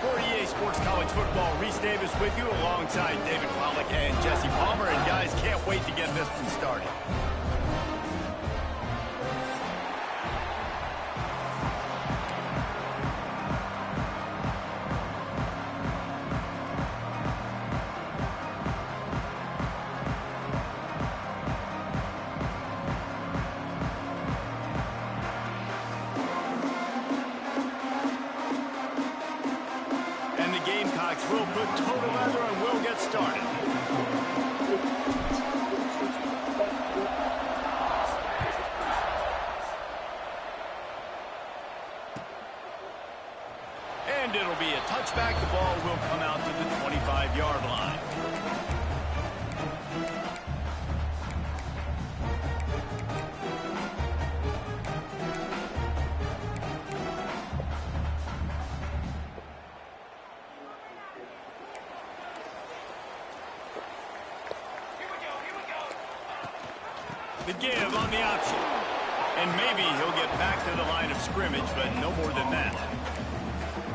For EA Sports College Football, Reese Davis with you alongside David Wallach and Jesse Palmer. And guys, can't wait to get this one started. We'll put total leather and we'll get started. And it'll be a touchback. The ball will come out to the 25-yard line. The give on the option. And maybe he'll get back to the line of scrimmage, but no more than that.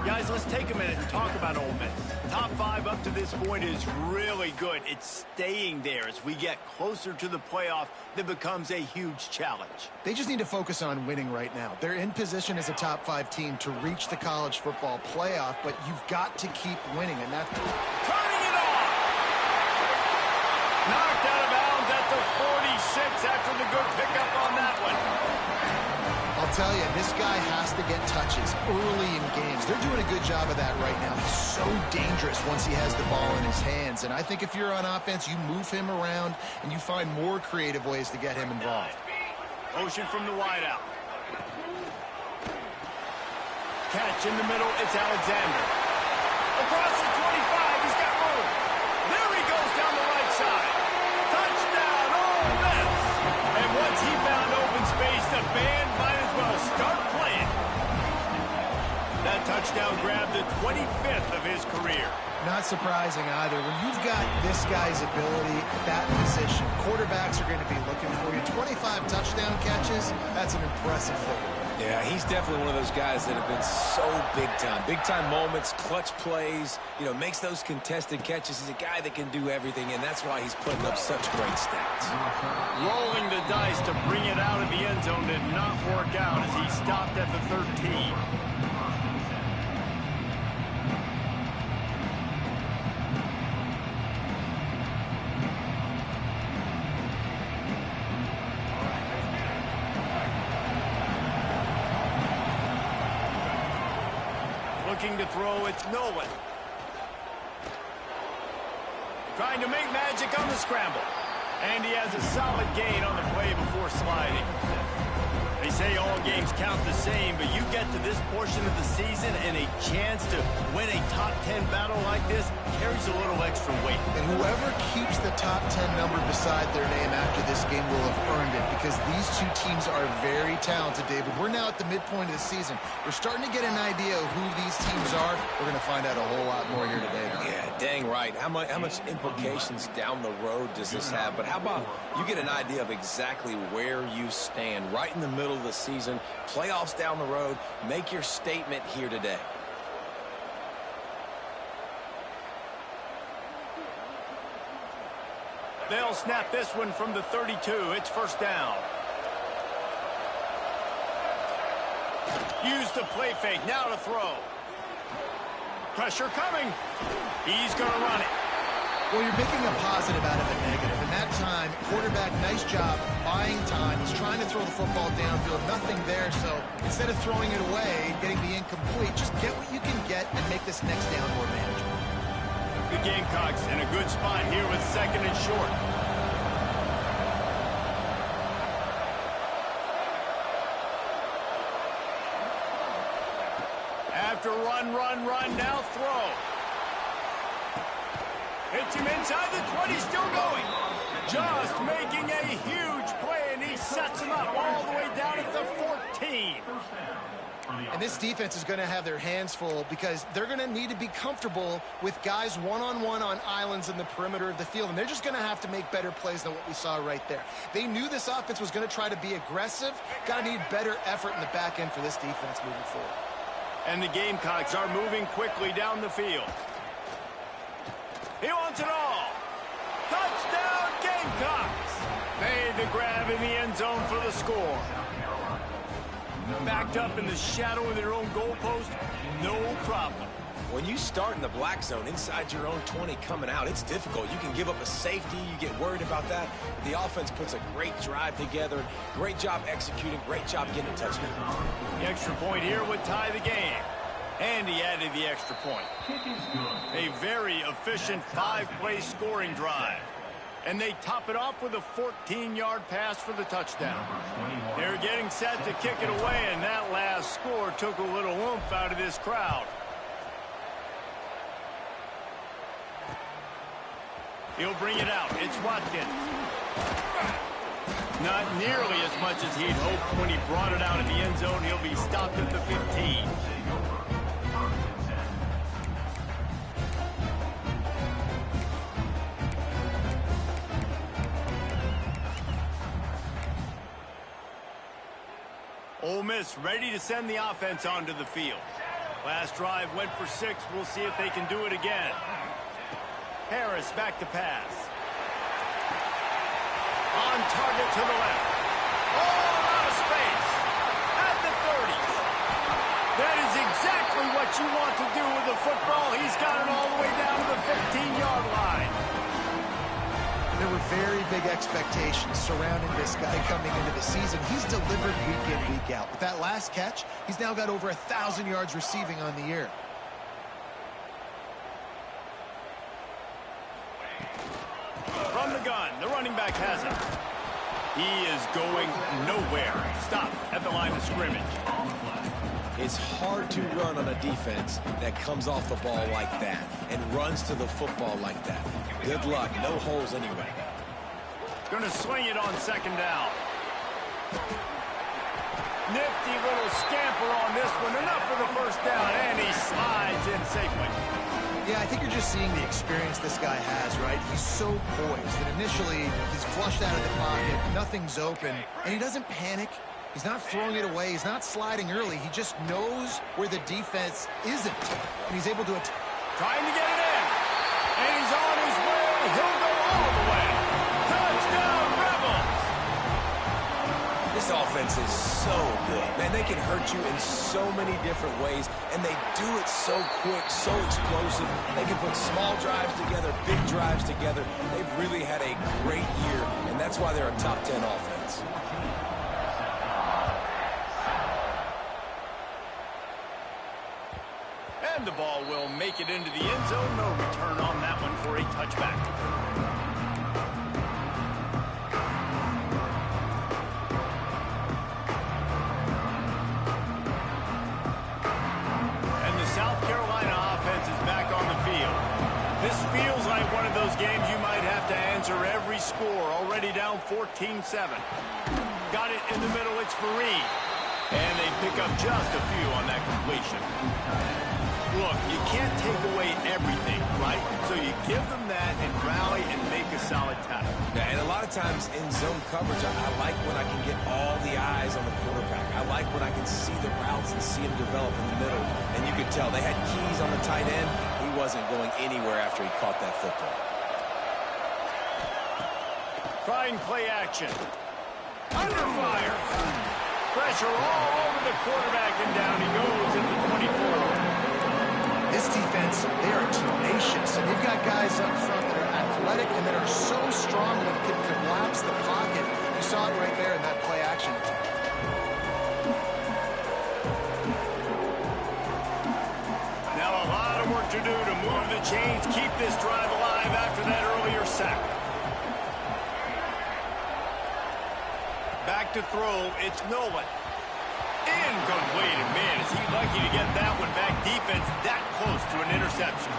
Guys, let's take a minute and talk about Ole Miss. Top 5 up to this point is really good. It's staying there as we get closer to the playoff that becomes a huge challenge. They just need to focus on winning right now. They're in position as a top 5 team to reach the college football playoff, but you've got to keep winning, and that's... Turning it off! Knocked out of bounds at the 46 after the good pickup on that one. I'll tell you, this guy has to get touches early in games. They're doing a good job of that right now. He's so dangerous once he has the ball in his hands. And I think if you're on offense, you move him around and you find more creative ways to get him involved. Motion from the wideout. Catch in the middle, it's Alexander. Across the 25, he's got room. There he goes down the right side. Touchdown, Ole Miss. And once he found open space, the band might as well start playing. That touchdown grabbed the 25th of his career. Not surprising either. When you've got this guy's ability at that position, quarterbacks are going to be looking for you. 25 touchdown catches, that's an impressive thing. Yeah, he's definitely one of those guys that have been so big time. Big time moments, clutch plays, you know, makes those contested catches. He's a guy that can do everything, and that's why he's putting up such great stats. Rolling the dice to bring it out of the end zone did not work out as he stopped at the 13. Looking to throw, it's Nolan. Trying to make magic on the scramble. And he has a solid gain on the play before sliding. They say all games count the same, but you get to this portion of the season and a chance to win a top 10 battle like this carries a little extra weight. And whoever keeps the top 10 number beside their name after this game will have earned it, because these two teams are very talented, David. We're now at the midpoint of the season. We're starting to get an idea of who these teams are. We're going to find out a whole lot more here today. Yeah, dang right. How much implications down the road does this have? But how about you get an idea of exactly where you stand right in the middle of the season, playoffs down the road, make your statement here today. They'll snap this one from the 32. It's first down. Use the play fake. Now to throw. Pressure coming. He's going to run it. Well, you're making a positive out of a negative. And that time, quarterback, nice job buying time. He's trying to throw the football downfield. Nothing there. So instead of throwing it away, getting the incomplete, just get what you can get and make this next down more manageable. The Gamecocks in a good spot here with second and short. After run, now throw. Hits him inside the 20, still going. Just making a huge play, and he sets him up all the way down at the 14. And this defense is going to have their hands full because they're going to need to be comfortable with guys one-on-one on islands in the perimeter of the field. And they're just going to have to make better plays than what we saw right there. They knew this offense was going to try to be aggressive. Got to need better effort in the back end for this defense moving forward. And the Gamecocks are moving quickly down the field. He wants it all. Touchdown, Gamecocks. Made the grab in the end zone for the score. Backed up in the shadow of their own goalpost, no problem. When you start in the black zone inside your own 20 coming out, it's difficult. You can give up a safety. You get worried about that. The offense puts a great drive together. Great job executing. Great job getting a touchdown. The extra point here would tie the game. And he added the extra point. A very efficient 5-play scoring drive. And they top it off with a 14-yard pass for the touchdown. They're getting set to kick it away, and that last score took a little oomph out of this crowd. He'll bring it out. It's Watkins. Not nearly as much as he'd hoped when he brought it out in the end zone. He'll be stopped at the 15. Ole Miss ready to send the offense onto the field. Last drive went for 6. We'll see if they can do it again. Harris back to pass. On target to the left. Oh, out of space. At the 30. That is exactly what you want to do with the football. He's got it all the way down to the 15-yard line. There were very big expectations surrounding this guy coming into the season. He's delivered week in, week out. With that last catch, he's now got over 1,000 yards receiving on the year. From the gun, the running back has it. He is going nowhere. Stop at the line of scrimmage. It's hard to run on a defense that comes off the ball like that and runs to the football like that. Good luck. No holes anyway. Going to swing it on second down. Nifty little scamper on this one. Enough for the first down, and he slides in safely. Yeah, I think you're just seeing the experience this guy has, right? He's so poised that initially he's flushed out of the pocket, nothing's open, and he doesn't panic. He's not throwing it away. He's not sliding early. He just knows where the defense isn't, and he's able to trying to get it in, and he's on his way. He'll go all the way. Touchdown, Rebels! This offense is so good. Man, they can hurt you in so many different ways, and they do it so quick, so explosive. They can put small drives together, big drives together. They've really had a great year, and that's why they're a top 10 offense. And the ball will make it into the end zone. No return on that one for a touchback. And the South Carolina offense is back on the field. This feels like one of those games you might have to answer every score. Already down 14-7. Got it in the middle. It's Meee. And they pick up just a few on that completion. Look, you can't take away everything, right? So you give them that and rally and make a solid tackle. Yeah, and a lot of times in zone coverage, I like when I can get all the eyes on the quarterback. I like when I can see the routes and see them develop in the middle. And you could tell they had keys on the tight end. He wasn't going anywhere after he caught that football. Trying play action. Under fire. Pressure all over the quarterback, and down he goes at the 24. This defense, they are tenacious, and they've got guys up front that are athletic and that are so strong that can collapse the pocket. You saw it right there in that play action. Now a lot of work to do to move the chains, keep this drive alive after that earlier sack. Back to throw, it's Nolan. Incomplete. Man, is he lucky to get that one back. Defense that close to an interception.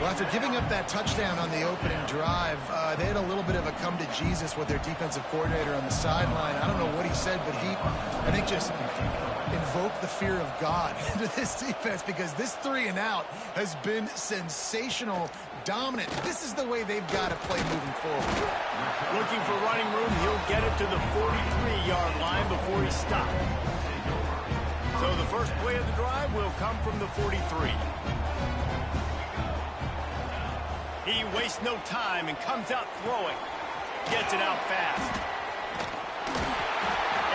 Well, after giving up that touchdown on the opening drive, they had a little bit of a come to Jesus with their defensive coordinator on the sideline. I don't know what he said, but he, I think, just invoked the fear of God into this defense, because this 3 and out has been sensational, dominant. This is the way they've got to play moving forward. Looking for running room. He'll get it to the 43-yard line before he stopped. So the first play of the drive will come from the 43. He wastes no time and comes out throwing. Gets it out fast.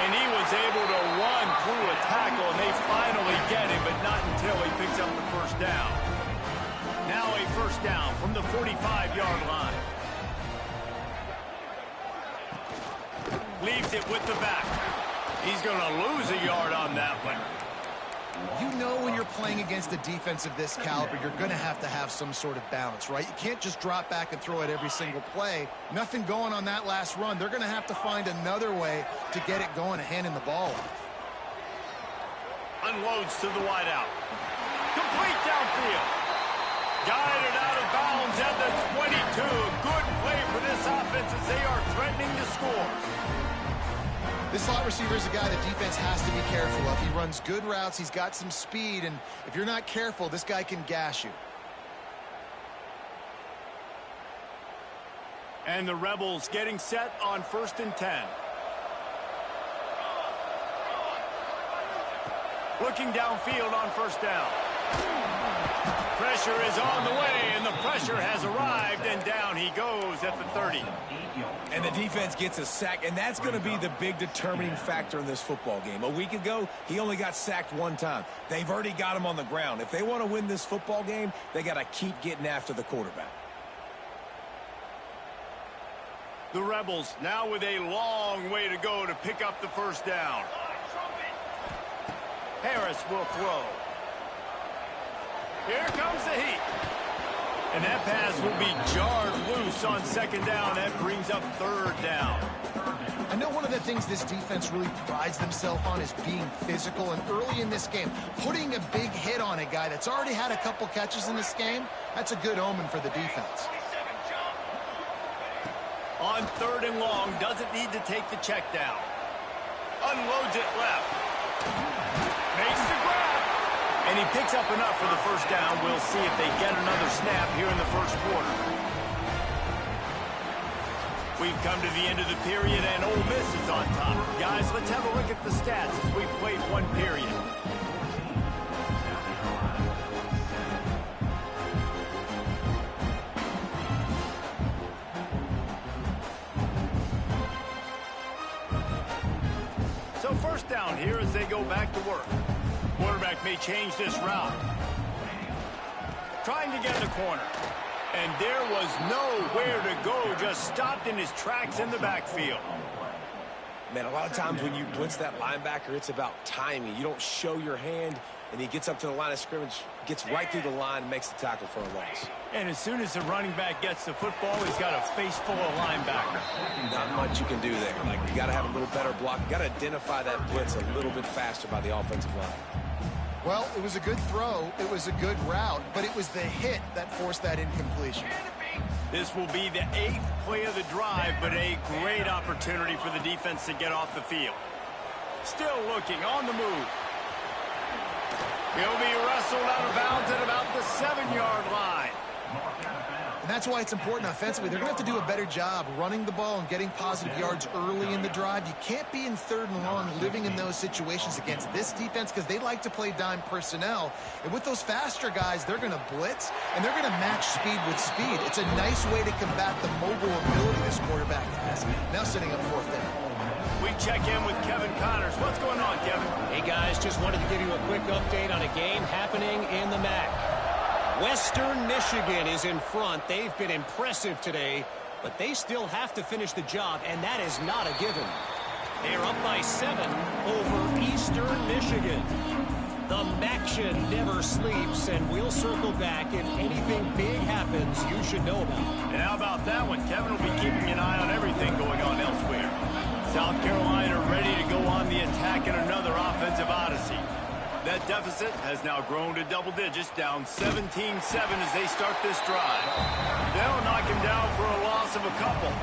And he was able to run through a tackle, and they finally get him, but not until he picks up the first down. Now a first down from the 45-yard line. Leaves it with the back. He's going to lose a yard on that one. You know when you're playing against a defense of this caliber, you're going to have some sort of balance, right? You can't just drop back and throw it every single play. Nothing going on that last run. They're going to have to find another way to get it going and handing the ball off. Unloads to the wideout. Complete downfield. Guided out of bounds at the 22. Good play for this offense as they are threatening to score. This slot receiver is a guy the defense has to be careful of. He runs good routes. He's got some speed, and if you're not careful, this guy can gash you. And the Rebels getting set on 1st and 10. Looking downfield on first down. Pressure is on the way, and the pressure has arrived, and down he goes at the 30. And the defense gets a sack, and that's going to be the big determining factor in this football game. A week ago, he only got sacked one time. They've already got him on the ground. If they want to win this football game, they got to keep getting after the quarterback. The Rebels now with a long way to go to pick up the first down. Harris will throw. Here comes the heat. And that pass will be jarred loose on second down. That brings up third down. I know one of the things this defense really prides themselves on is being physical. And early in this game, putting a big hit on a guy that's already had a couple catches in this game, that's a good omen for the defense. On 3rd and long, doesn't need to take the check down. Unloads it left. Makes the grab. And he picks up enough for the first down. We'll see if they get another snap here in the first quarter. We've come to the end of the period, and Ole Miss is on top. Guys, let's have a look at the stats as we've played one period. So first down here as they go back to work. Quarterback may change this route. Trying to get in the corner. And there was nowhere to go. Just stopped in his tracks in the backfield. Man, a lot of times when you blitz that linebacker, it's about timing. You don't show your hand, and he gets up to the line of scrimmage, gets right through the line, and makes the tackle for a loss. And as soon as the running back gets the football, he's got a face full of linebackers. Not much you can do there. Like, you got to have a little better block. You got to identify that blitz a little bit faster by the offensive line. Well, it was a good throw. It was a good route, but it was the hit that forced that incompletion. This will be the 8th play of the drive, but a great opportunity for the defense to get off the field. Still looking on the move. He'll be wrestled out of bounds at about the 7-yard line. And that's why it's important offensively. They're going to have to do a better job running the ball and getting positive yards early in the drive. You can't be in 3rd and long living in those situations against this defense because they like to play dime personnel. And with those faster guys, they're going to blitz, and they're going to match speed with speed. It's a nice way to combat the mobile ability this quarterback has. Now sitting up 4th down. We check in with Kevin Connors. What's going on, Kevin? Hey, guys, just wanted to give you a quick update on a game happening in the MAC. Western Michigan is in front. They've been impressive today, but they still have to finish the job, and that is not a given. They're up by 7 over Eastern Michigan. The MACtion never sleeps, and we'll circle back. If anything big happens, you should know about it. And how about that one? Kevin will be keeping an eye on everything going on elsewhere. South Carolina ready to go on the attack in another offensive odyssey. That deficit has now grown to double digits, down 17-7 as they start this drive. They'll knock him down for a loss of a couple.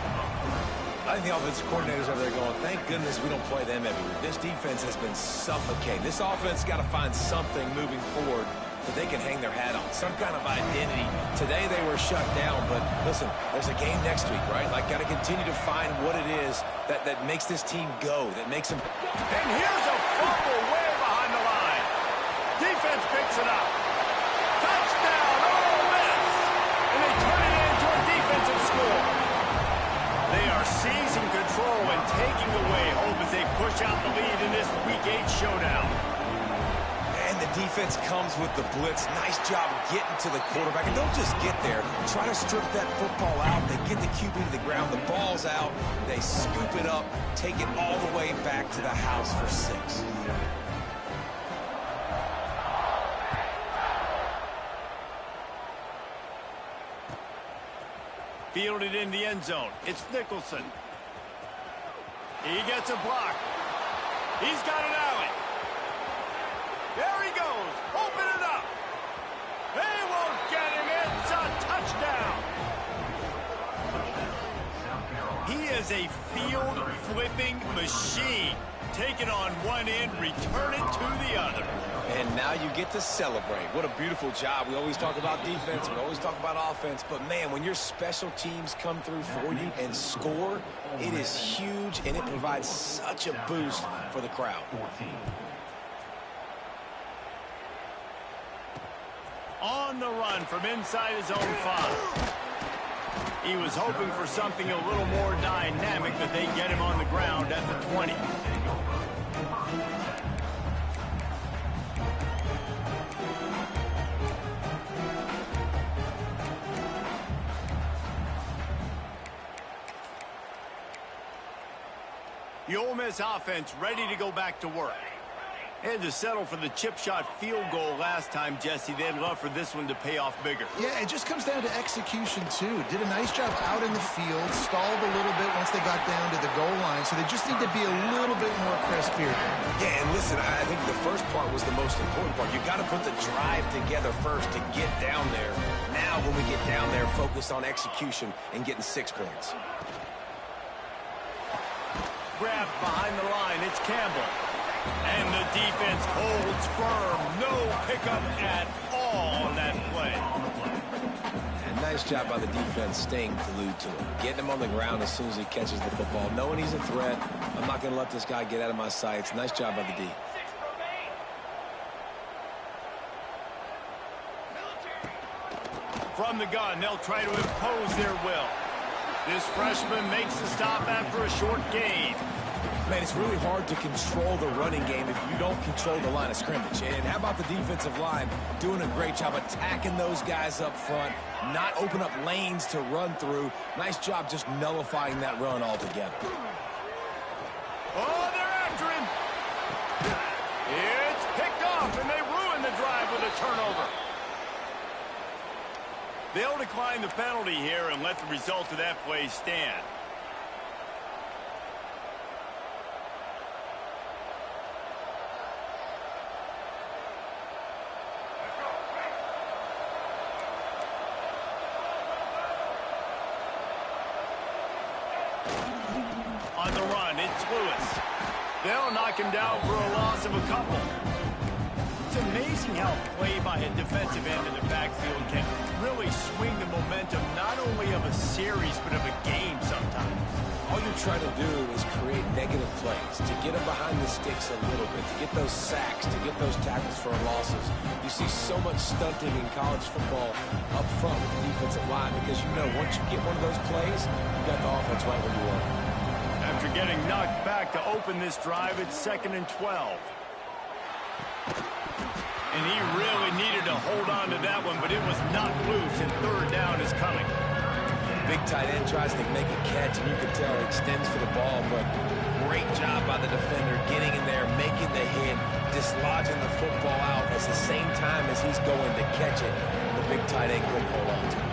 I think the offensive coordinators over there going, thank goodness we don't play them every week. This defense has been suffocating. This offense got to find something moving forward that they can hang their hat on, some kind of identity. Today they were shut down, but listen, there's a game next week, right? Like, got to continue to find what it is that makes this team go, that makes them. And here's a fumble way behind the line. picks it up. Touchdown, Ole Miss! And they turn it into a defensive score. They are seizing control and taking away hope as they push out the lead in this Week 8 showdown. And the defense comes with the blitz. Nice job getting to the quarterback. And don't just get there. Try to strip that football out. They get the QB to the ground. The ball's out. They scoop it up, take it all the way back to the house for 6. Fielded in the end zone. It's Nicholson. He gets a block. He's got an alley. There he goes. Open it up. They won't get him. It's a touchdown. He is a field-flipping machine. Take it on one end, return it to the other. And now you get to celebrate. What a beautiful job. We always talk about defense. We always talk about offense. But, man, when your special teams come through for you and score, it is huge, and it provides such a boost for the crowd. On the run from inside his own 5. He was hoping for something a little more dynamic, but they get him on the ground at the 20. The Ole Miss offense ready to go back to work. They had to settle for the chip shot field goal last time, Jesse. They'd love for this one to pay off bigger. Yeah, it just comes down to execution, too. Did a nice job out in the field, stalled a little bit once they got down to the goal line, so they just need to be a little bit more crisp here. Yeah, and listen, I think the first part was the most important part. You got to put the drive together first to get down there. Now, when we get down there, focus on execution and getting 6 points. Grabbed behind the line, it's Campbell. And the defense holds firm. No pickup at all on that play. And nice job by the defense staying glued to him. Getting him on the ground as soon as he catches the football. Knowing he's a threat. I'm not going to let this guy get out of my sights. Nice job by the D. From the gun, they'll try to impose their will. This freshman makes the stop after a short gain. Man, it's really hard to control the running game if you don't control the line of scrimmage. And how about the defensive line doing a great job attacking those guys up front, not open up lanes to run through. Nice job just nullifying that run altogether. Oh, they're after him. It's picked off, and they ruin the drive with a turnover. They'll decline the penalty here and let the result of that play stand. On the run, it's Lewis. They'll knock him down for a loss of a couple. It's amazing how play by a defensive end in the backfield can really swing the momentum not only of a series but of a game sometimes. All you're trying to do is create negative plays, to get them behind the sticks a little bit, to get those sacks, to get those tackles for losses. You see so much stunting in college football up front with the defensive line because you know once you get one of those plays, you got the offense right where you want it. After getting knocked back to open this drive, it's 2nd and 12. And he really needed to hold on to that one, but it was not loose, and 3rd down is coming. Big tight end tries to make a catch, and you can tell he extends for the ball, but great job by the defender getting in there, making the hit, dislodging the football out at the same time as he's going to catch it. The big tight end couldn't hold on to it.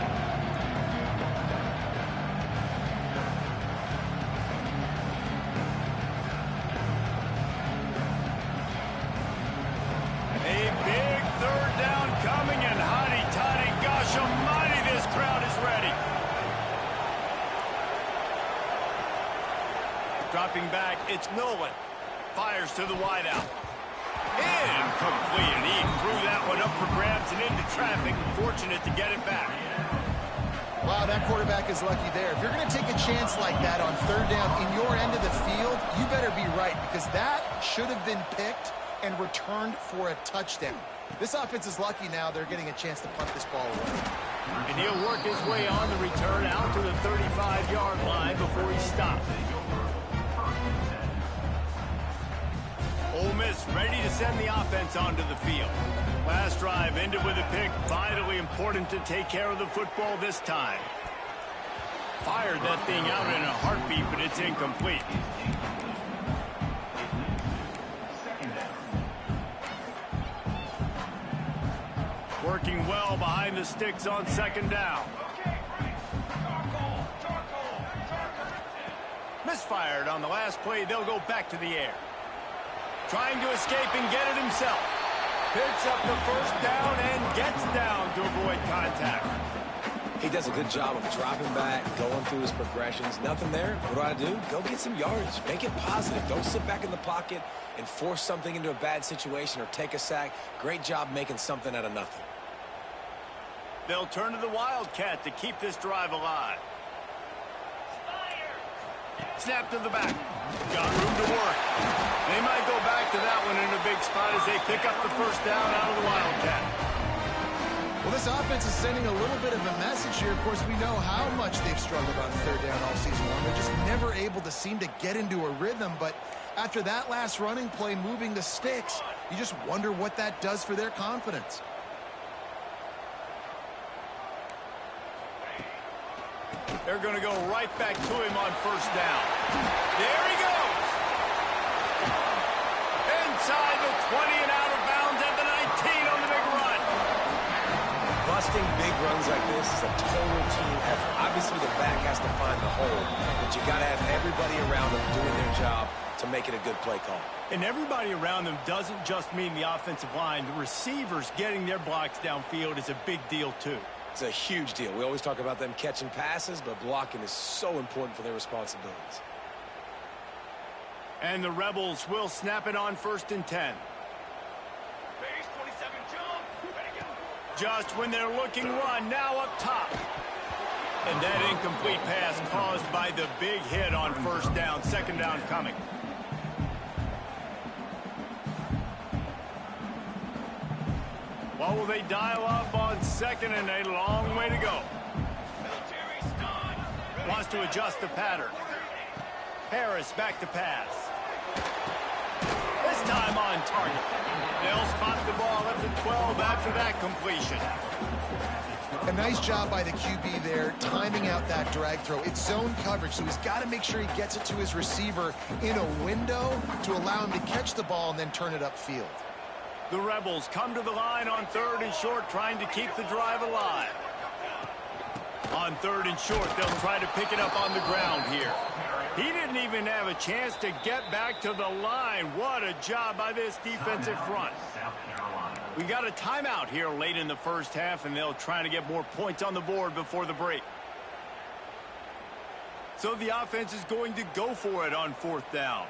Dropping back, it's Nolan. Fires to the wideout. Incomplete, and he threw that one up for grabs and into traffic. Fortunate to get it back. Wow, that quarterback is lucky there. If you're going to take a chance like that on 3rd down in your end of the field, you better be right because that should have been picked, and returned for a touchdown. This offense is lucky now they're getting a chance to punt this ball away. And he'll work his way on the return out to the 35-yard line before he stops. Ole Miss ready to send the offense onto the field. Last drive ended with a pick. Vitally important to take care of the football this time. Fired that thing out in a heartbeat, but it's incomplete. Working well behind the sticks on second down. Misfired on the last play. They'll go back to the air. Trying to escape and get it himself. Picks up the first down and gets down to avoid contact. He does a good job of dropping back, going through his progressions. Nothing there. What do? Go get some yardage. Make it positive. Don't sit back in the pocket and force something into a bad situation or take a sack. Great job making something out of nothing. They'll turn to the Wildcat to keep this drive alive. Snap to the back. Got room to work. They might go back to that one in a big spot as they pick up the first down out of the Wildcat. Well, this offense is sending a little bit of a message here. Of course, we know how much they've struggled on third down all season long. They're just never able to seem to get into a rhythm. But after that last running play moving the sticks, you just wonder what that does for their confidence. They're going to go right back to him on first down. There he goes. Inside the 20 and out of bounds at the 19 on the big run. Busting big runs like this is a total team effort. Obviously, the back has to find the hole, but you got to have everybody around them doing their job to make it a good play call. And everybody around them doesn't just mean the offensive line. The receivers getting their blocks downfield is a big deal, too. It's a huge deal. We always talk about them catching passes, but blocking is so important for their responsibilities. And the Rebels will snap it on first and 10. Just when they're looking run, now up top. And that incomplete pass caused by the big hit on first down. Second down coming. What will they dial up on second and a long way to go? Wants to adjust the pattern. Harris back to pass. This time on target. They'll spot the ball at the 12 after that completion. A nice job by the QB there, timing out that drag throw. It's zone coverage, so he's got to make sure he gets it to his receiver in a window to allow him to catch the ball and then turn it upfield. The Rebels come to the line on third and short, trying to keep the drive alive. On third and short, they'll try to pick it up on the ground here. He didn't even have a chance to get back to the line. What a job by this defensive front. We got a timeout here late in the first half, and they'll try to get more points on the board before the break. So the offense is going to go for it on fourth down.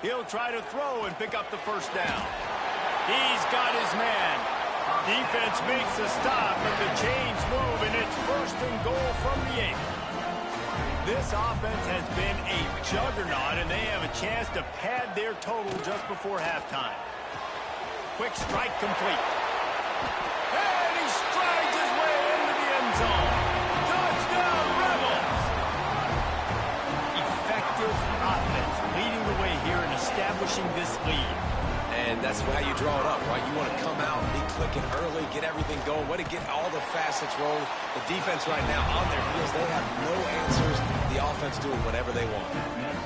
He'll try to throw and pick up the first down. He's got his man. Defense makes a stop, but the chains move, and it's first and goal from the 8. This offense has been a juggernaut, and they have a chance to pad their total just before halftime. Quick strike complete. And he strides his way into the end zone. Touchdown, Rebels! Effective offense leading the way here and establishing this lead. And that's how you draw it up, right? You want to come out, be clicking early, get everything going, way to get all the facets rolling. The defense right now on their heels, they have no answers. The offense doing whatever they want.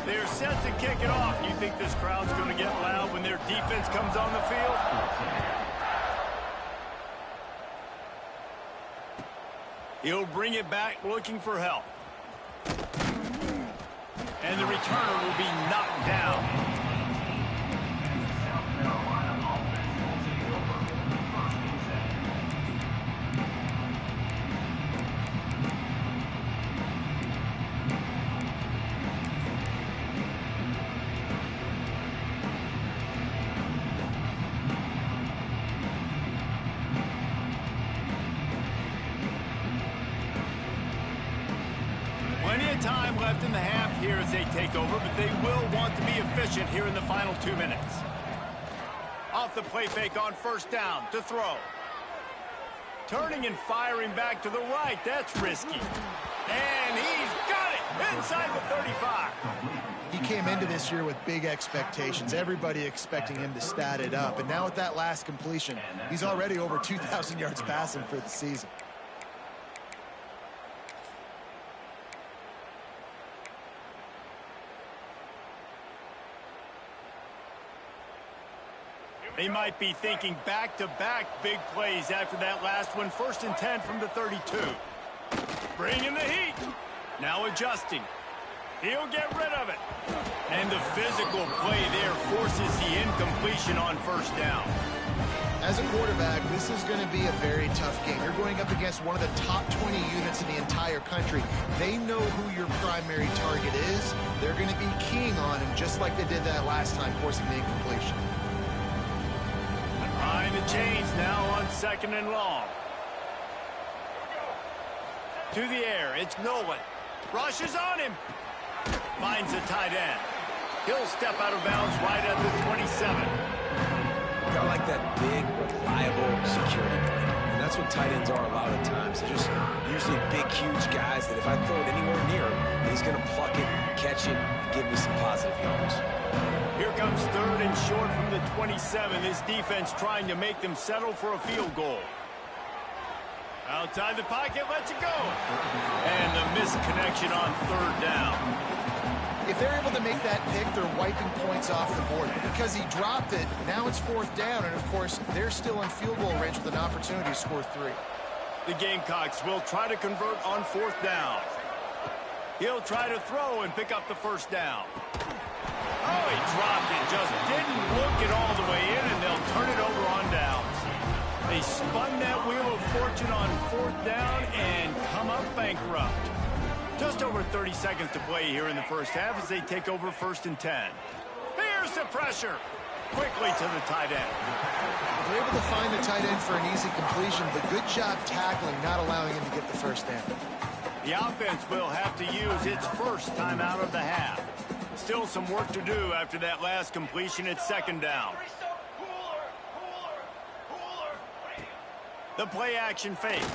They're set to kick it off. You think this crowd's going to get loud when their defense comes on the field? He'll bring it back looking for help. And the returner will be knocked down. Time left in the half here as they take over, but they will want to be efficient here in the final 2 minutes. Off the play fake on first down to throw. Turning and firing back to the right. That's risky. And he's got it inside the 35. He came into this year with big expectations. Everybody expecting him to stat it up. And now with that last completion, he's already over 2,000 yards passing for the season. They might be thinking back-to-back big plays after that last one. 1st and 10 from the 32. Bringing the heat. Now adjusting. He'll get rid of it. And the physical play there forces the incompletion on first down. As a quarterback, this is going to be a very tough game. You're going up against one of the top 20 units in the entire country. They know who your primary target is. They're going to be keying on him just like they did that last time, forcing the incompletion. Behind the chains now on 2nd and long. To the air, it's Nolan. Rushes on him. Finds the tight end. He'll step out of bounds right at the 27. Got like that big, reliable security blanket. And that's what tight ends are a lot of the times. They're just usually big, huge guys that if I throw it anywhere near him, he's going to pluck it, catch it, and give me some positive yards. Here comes 3rd and short from the 27. This defense trying to make them settle for a field goal. Outside the pocket, lets it go. And the missed connection on 3rd down. If they're able to make that pick, they're wiping points off the board. Because he dropped it, now it's 4th down, and of course, they're still in field goal range with an opportunity to score 3. The Gamecocks will try to convert on 4th down. He'll try to throw and pick up the 1st down. Oh, he dropped it, just didn't look it all the way in, and they'll turn it over on downs. They spun that wheel of fortune on 4th down and come up bankrupt. Just over 30 seconds to play here in the first half as they take over 1st and 10. Here's the pressure. Quickly to the tight end. They're able to find the tight end for an easy completion, but good job tackling, not allowing him to get the 1st down. The offense will have to use its first time out of the half. Still some work to do after that last completion at 2nd down. The play action fake.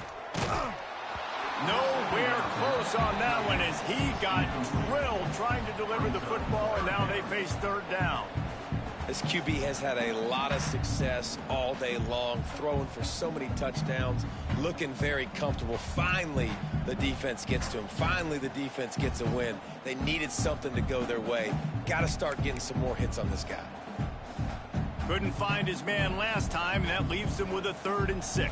Nowhere close on that one as he got drilled trying to deliver the football, and now they face 3rd down. This QB has had a lot of success all day long, throwing for so many touchdowns, looking very comfortable. Finally, the defense gets to him. Finally, the defense gets a win. They needed something to go their way. Got to start getting some more hits on this guy. Couldn't find his man last time, and that leaves them with a 3rd and 6.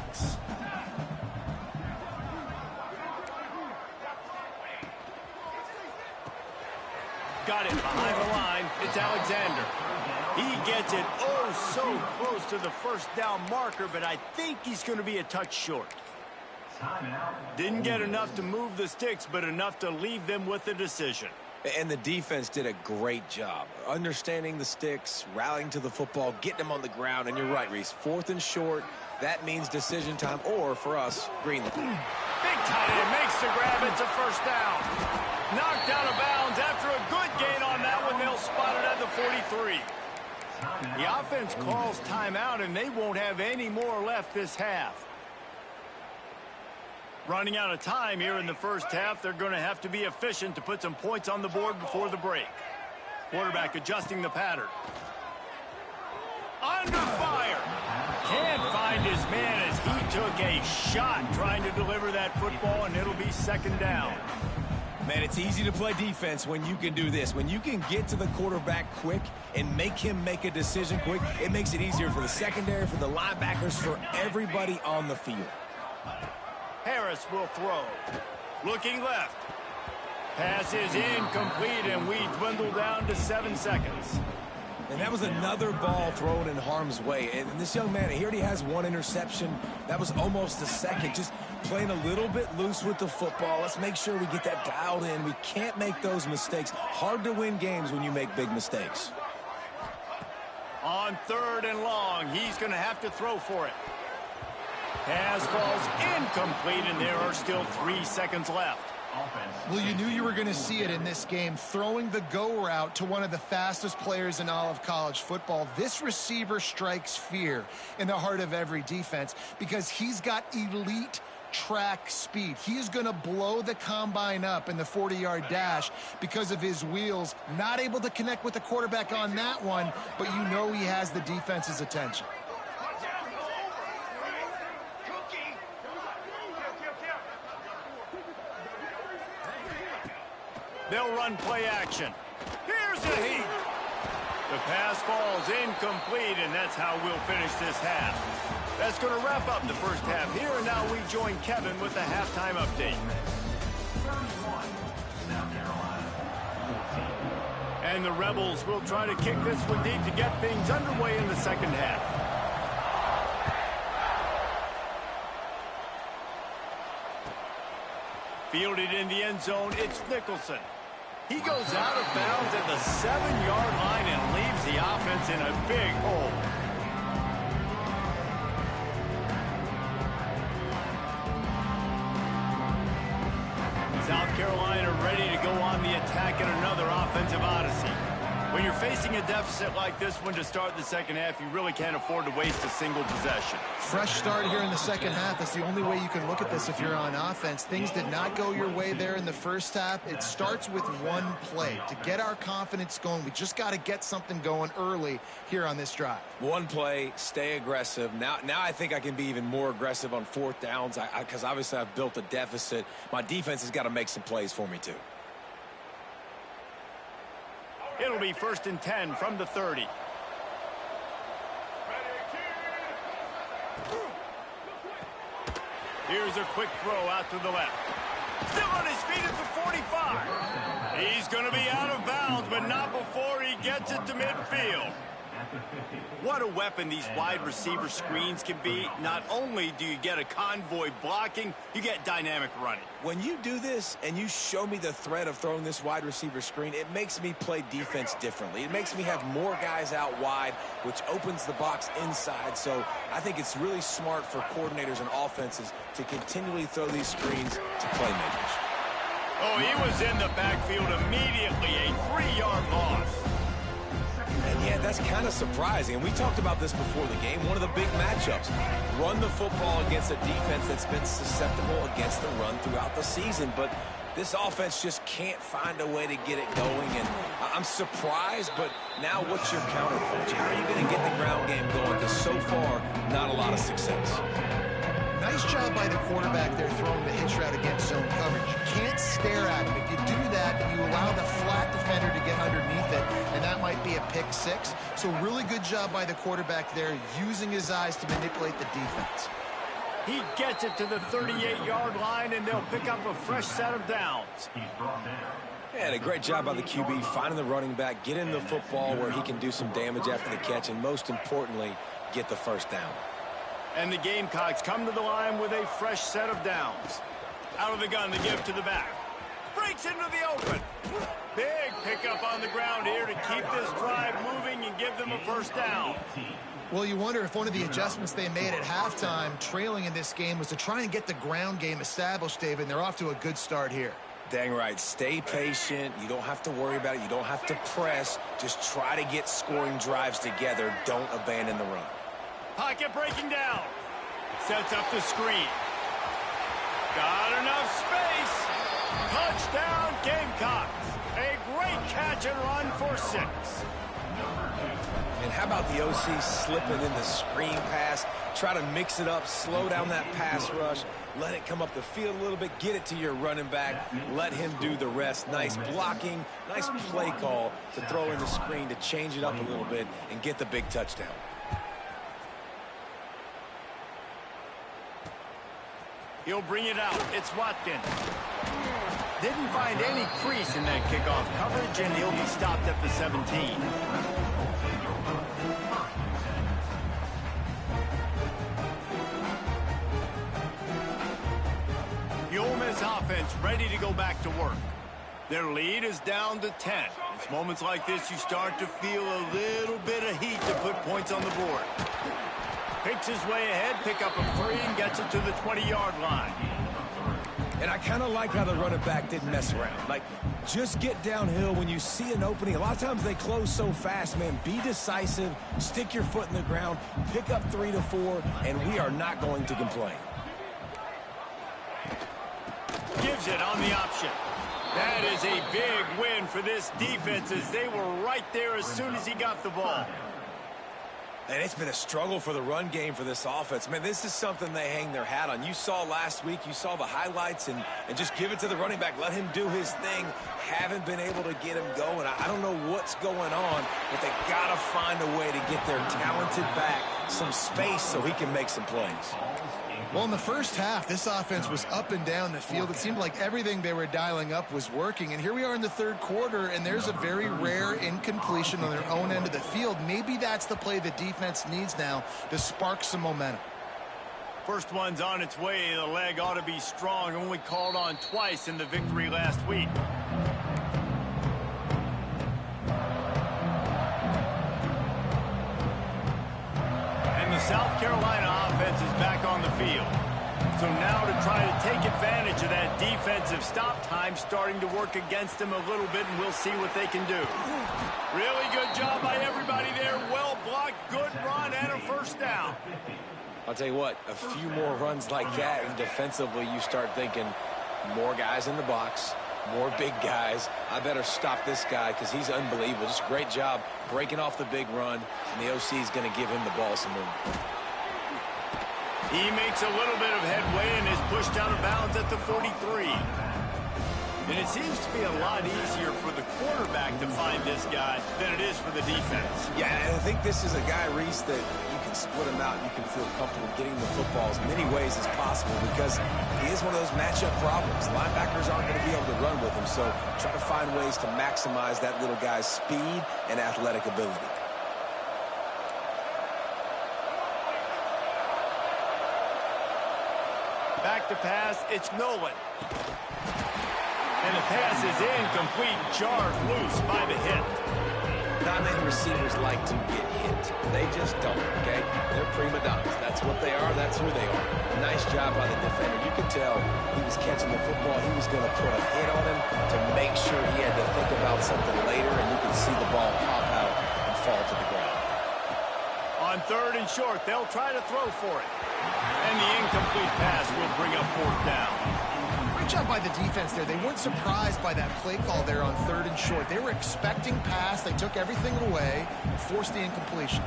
Got it behind the line. It's Alexander. He gets it oh so close to the 1st down marker, but I think he's going to be a touch short. Didn't get enough to move the sticks, but enough to leave them with the decision. And the defense did a great job understanding the sticks, rallying to the football, getting them on the ground. And you're right, Reese. 4th and short, that means decision time, or for us, green. Big tight end makes the grab. It's a 1st down. Knocked out of bounds after a good gain on that one. They'll spot it at the 43. The offense calls timeout, and they won't have any more left this half. Running out of time here in the first half. They're going to have to be efficient to put some points on the board before the break. Quarterback adjusting the pattern. Under fire. Can't find his man as he took a shot trying to deliver that football, and it'll be 2nd down. Man, it's easy to play defense when you can do this. When you can get to the quarterback quick and make him make a decision quick, it makes it easier for the secondary, for the linebackers, for everybody on the field. Harris will throw. Looking left. Pass is incomplete, and we dwindle down to 7 seconds. And that was another ball thrown in harm's way. And this young man, he already has 1 interception. That was almost a second. Just playing a little bit loose with the football. Let's make sure we get that dialed in. We can't make those mistakes. Hard to win games when you make big mistakes. On 3rd and long, he's going to have to throw for it. Pass falls incomplete, and there are still 3 seconds left. Well, you knew you were going to see it in this game. Throwing the go route to one of the fastest players in all of college football. This receiver strikes fear in the heart of every defense because he's got elite track speed. He is going to blow the combine up in the 40-yard dash because of his wheels. Not able to connect with the quarterback on that one, but you know he has the defense's attention. They'll run play action. Here's a heat. The pass falls incomplete, and that's how we'll finish this half. That's going to wrap up the first half here, and now we join Kevin with the halftime update. And the Rebels will try to kick this one deep to get things underway in the second half. Fielded in the end zone, it's Nicholson. He goes out of bounds at the 7-yard line and leaves the offense in a big hole. South Carolina ready to go on the attack in another offensive odyssey. When you're facing a deficit like this one to start the second half, you really can't afford to waste a single possession. Fresh start here in the second half. That's the only way you can look at this if you're on offense. Things did not go your way there in the first half. It starts with one play. To get our confidence going, we just got to get something going early here on this drive. One play, stay aggressive. Now I think I can be even more aggressive on fourth downs because obviously I've built a deficit. My defense has got to make some plays for me too. It'll be 1st and 10 from the 30. Here's a quick throw out to the left. Still on his feet at the 45. He's going to be out of bounds, but not before he gets it to midfield. What a weapon these wide receiver screens can be. Not only do you get a convoy blocking, you get dynamic running. When you do this and you show me the threat of throwing this wide receiver screen, it makes me play defense differently. It makes me have more guys out wide, which opens the box inside. So I think it's really smart for coordinators and offenses to continually throw these screens to playmakers. Oh, he was in the backfield immediately. A 3-yard loss. And yeah, that's kind of surprising. And we talked about this before the game. One of the big matchups. Run the football against a defense that's been susceptible against the run throughout the season. But this offense just can't find a way to get it going. And I'm surprised, but now what's your counterpunch? How are you going to get the ground game going? Because so far, not a lot of success. Nice job by the quarterback there throwing the hitch route against zone coverage. You can't stare at him. If you do that, you allow the flat defender to get underneath it, and that might be a pick six. So really good job by the quarterback there, using his eyes to manipulate the defense. He gets it to the 38-yard line, and they'll pick up a fresh set of downs. Yeah, and a great job by the QB, finding the running back, getting the football where he can do some damage after the catch, and most importantly, get the first down. And the Gamecocks come to the line with a fresh set of downs. Out of the gun, the give to the back. Breaks into the open. Big pickup on the ground here to keep this drive moving and give them a first down. Well, you wonder if one of the adjustments they made at halftime, trailing in this game, was to try and get the ground game established, David, and they're off to a good start here. Dang right. Stay patient. You don't have to worry about it. You don't have to press. Just try to get scoring drives together. Don't abandon the run. Pocket breaking down. Sets up the screen. Got enough space. Touchdown, Gamecocks. A great catch and run for 6. And how about the OC slipping in the screen pass? Try to mix it up, slow down that pass rush, let it come up the field a little bit, get it to your running back, let him do the rest. Nice blocking, nice play call to throw in the screen to change it up a little bit and get the big touchdown. He'll bring it out. It's Watkins. Didn't find any crease in that kickoff coverage, and he'll be stopped at the 17. The Ole Miss offense ready to go back to work. Their lead is down to 10. It's moments like this you start to feel a little bit of heat to put points on the board. Picks his way ahead, pick up a 3, and gets it to the 20-yard line. And I kind of like how the running back didn't mess around. Like, just get downhill when you see an opening. A lot of times they close so fast, man. Be decisive, stick your foot in the ground, pick up 3 to 4, and we are not going to complain. Gives it on the option. That is a big win for this defense as they were right there as soon as he got the ball. And it's been a struggle for the run game for this offense. Man, this is something they hang their hat on. You saw last week, you saw the highlights, and just give it to the running back. Let him do his thing. Haven't been able to get him going. I don't know what's going on, but they got to find a way to get their talented back some space so he can make some plays. Well, in the first half, this offense was up and down the field. It seemed like everything they were dialing up was working. And here we are in the third quarter, and there's a very rare incompletion on their own end of the field. Maybe that's the play the defense needs now to spark some momentum. First one's on its way. The leg ought to be strong. Only called on twice in the victory last week. South Carolina offense is back on the field. So now to try to take advantage of that defensive stop time starting to work against them a little bit, and we'll see what they can do. Really good job by everybody there. Well blocked, good run, and a first down. I'll tell you what, a few more runs like that, and defensively you start thinking more guys in the box, more big guys. I better stop this guy because he's unbelievable. Just a great job breaking off the big run, and the OC is going to give him the ball some more. He makes a little bit of headway and is pushed out of bounds at the 43. And it seems to be a lot easier for the quarterback to find this guy than it is for the defense. Yeah, and I think this is a guy, Reese, that you can split him out and you can feel comfortable getting the football as many ways as possible because he is one of those matchup problems. Linebackers aren't going to be able to run with him, so try to find ways to maximize that little guy's speed and athletic ability. Back to pass, it's Nolan. And the pass is incomplete, jarred loose by the hit. Not many receivers like to get hit. They just don't, okay? They're prima donnas. That's what they are. That's who they are. Nice job by the defender. You could tell he was catching the football. He was going to put a hit on him to make sure he had to think about something later, and you could see the ball pop out and fall to the ground. On third and short, they'll try to throw for it. And the incomplete pass will bring up fourth down. Great job by the defense there. They weren't surprised by that play call there on third and short. They were expecting pass. They took everything away and forced the incompletion.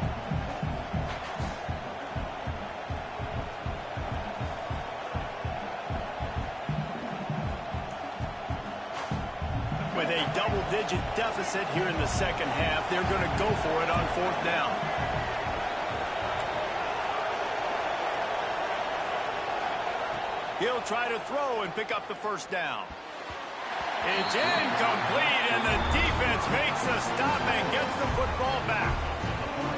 With a double-digit deficit here in the second half, they're going to go for it on fourth down. He'll try to throw and pick up the first down. It's incomplete, and the defense makes the stop and gets the football back.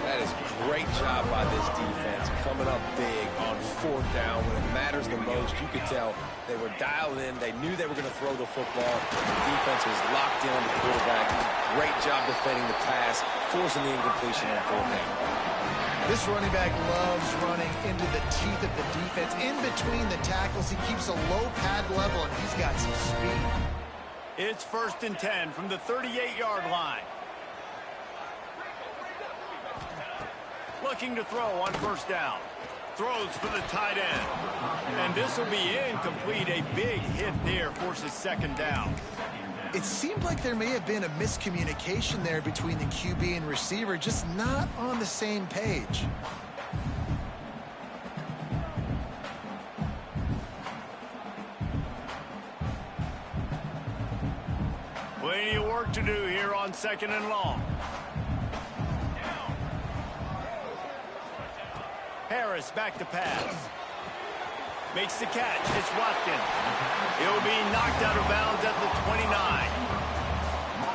That is great job by this defense, coming up big on fourth down. When it matters the most, you could tell they were dialed in. They knew they were going to throw the football. The defense was locked in on the quarterback. Great job defending the pass, forcing the incompletion on fourth down. This running back loves running into the teeth of the defense. In between the tackles, he keeps a low pad level, and he's got some speed. It's 1st and 10 from the 38-yard line. Looking to throw on first down. Throws for the tight end. And this will be incomplete. A big hit there forces second down. It seemed like there may have been a miscommunication there between the QB and receiver, just not on the same page. Plenty of work to do here on 2nd and long. Harris back to pass. Makes the catch. It's Watkins. He'll be knocked out of bounds at the 29.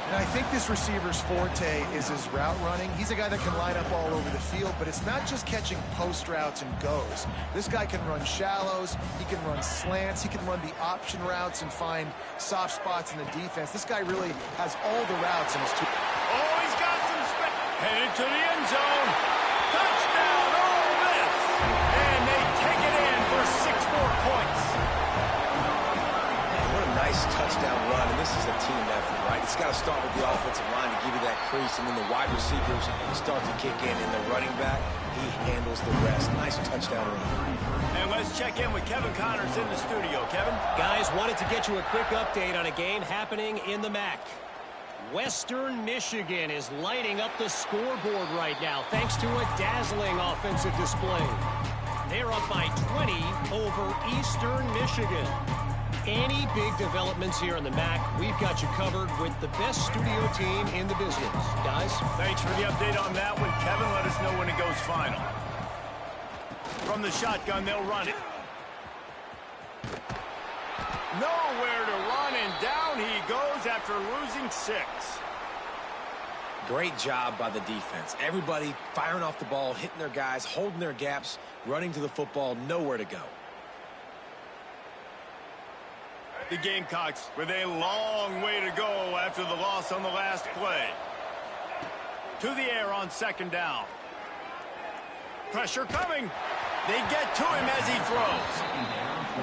And I think this receiver's forte is his route running. He's a guy that can line up all over the field, but it's not just catching post routes and goes. This guy can run shallows, he can run slants, he can run the option routes and find soft spots in the defense. This guy really has all the routes in his tool. Oh, he's got some space. Headed to the end zone. Touchdown, Ole Miss. And they take it in for 6 more points. crease, and then the wide receivers start to kick in, and the running back, he handles the rest. Nice touchdown run. And let's check in with Kevin Connors in the studio. Kevin? Guys, wanted to get you a quick update on a game happening in the MAC. Western Michigan is lighting up the scoreboard right now thanks to a dazzling offensive display. They're up by 20 over Eastern Michigan. Any big developments here in the MAC, we've got you covered with the best studio team in the business. Guys? Thanks for the update on that one, Kevin. Let us know when it goes final. From the shotgun, they'll run it. Nowhere to run, and down he goes after losing 6. Great job by the defense. Everybody firing off the ball, hitting their guys, holding their gaps, running to the football, nowhere to go. The Gamecocks with a long way to go after the loss on the last play. To the air on second down. Pressure coming. They get to him as he throws.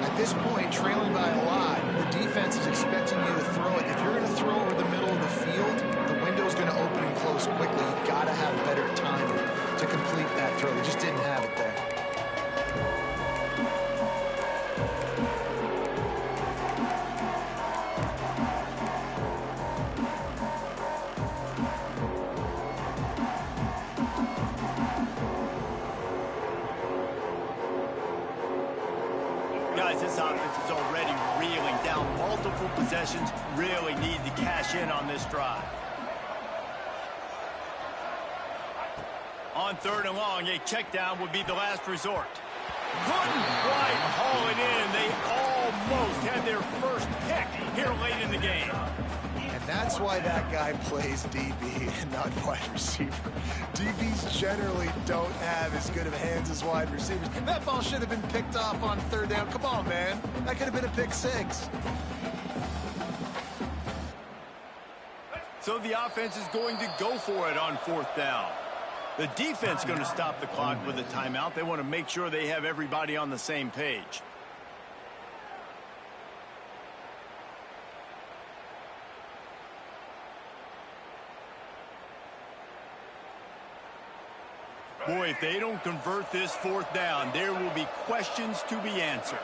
At this point, trailing by a lot, the defense is expecting you to throw it. If you're going to throw over the middle of the field, the window's going to open and close quickly. You've got to have better timing to complete that throw. They just didn't have it there. Guys, this offense is already reeling down multiple possessions. Really need to cash in on this drive. On third and long, a check down would be the last resort. Couldn't quite haul it in. They almost had their first pick here late in the game. And that's why that guy plays DB and not wide receiver. DBs generally don't have as good of hands as wide receivers. That ball should have been picked off on third down. Come on, man. That could have been a pick 6. So the offense is going to go for it on fourth down. The defense going to stop the clock with a timeout. They want to make sure they have everybody on the same page. Boy, if they don't convert this fourth down, there will be questions to be answered.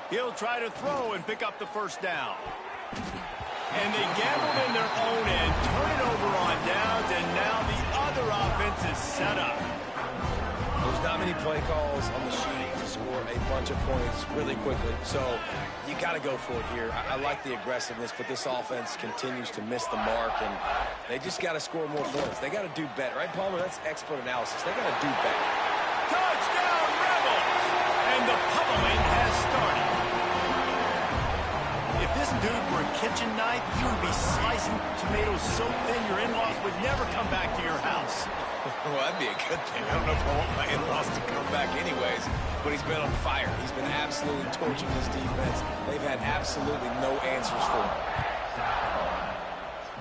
He'll try to throw and pick up the first down. And they gambled in their own end, turn it over on downs, and now the other offense is set up. There's not many play calls on the sheet to score a bunch of points really quickly, so you got to go for it here. I like the aggressiveness, but this offense continues to miss the mark, and they just got to score more points. They got to do better, right, Palmer? That's expert analysis. They got to do better. Touchdown, Rebels! And the pummeling has started. If this dude were a kitchen knife, he would be slicing tomatoes so thin your in-laws would never come back to your house. Well, that'd be a good thing. I don't know if I want my in-laws to come back anyways, but he's been on fire. He's been absolutely torching his defense. They've had absolutely no answers for him.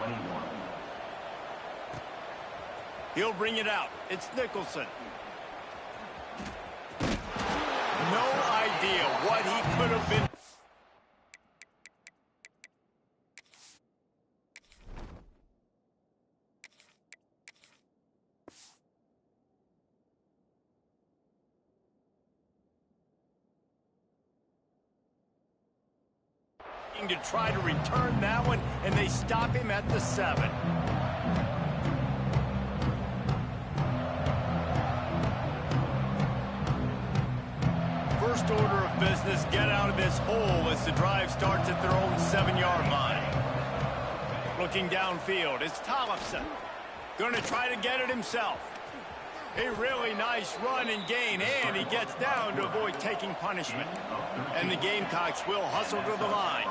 21. He'll bring it out. It's Nicholson. No idea what he could have been. To try to return that one, and they stop him at the 7. First order of business, get out of this hole as the drive starts at their own 7-yard line. Looking downfield, it's Tollefson. Going to try to get it himself. A really nice run and gain, and he gets down to avoid taking punishment. And the Gamecocks will hustle to the line.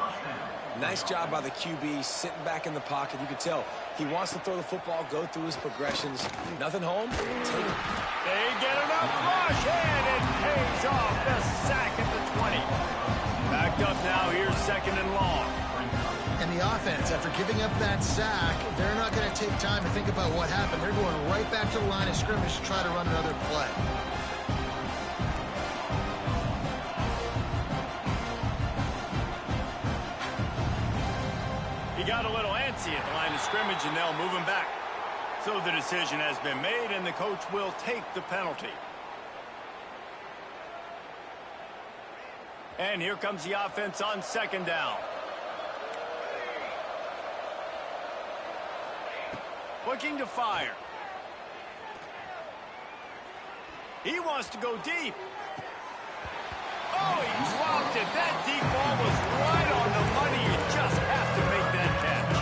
Nice job by the QB, sitting back in the pocket. You can tell he wants to throw the football, go through his progressions. Nothing home, take it. They get enough rush, and it pays off. The sack at the 20. Backed up now, here's second and long. And the offense, after giving up that sack, they're not going to take time to think about what happened. They're going right back to the line of scrimmage to try to run another play. Messi at the line of scrimmage, and they'll move him back. So the decision has been made, and the coach will take the penalty. And here comes the offense on second down. Looking to fire. He wants to go deep. Oh, he dropped it. That deep ball was right on the money. You just have to make that catch.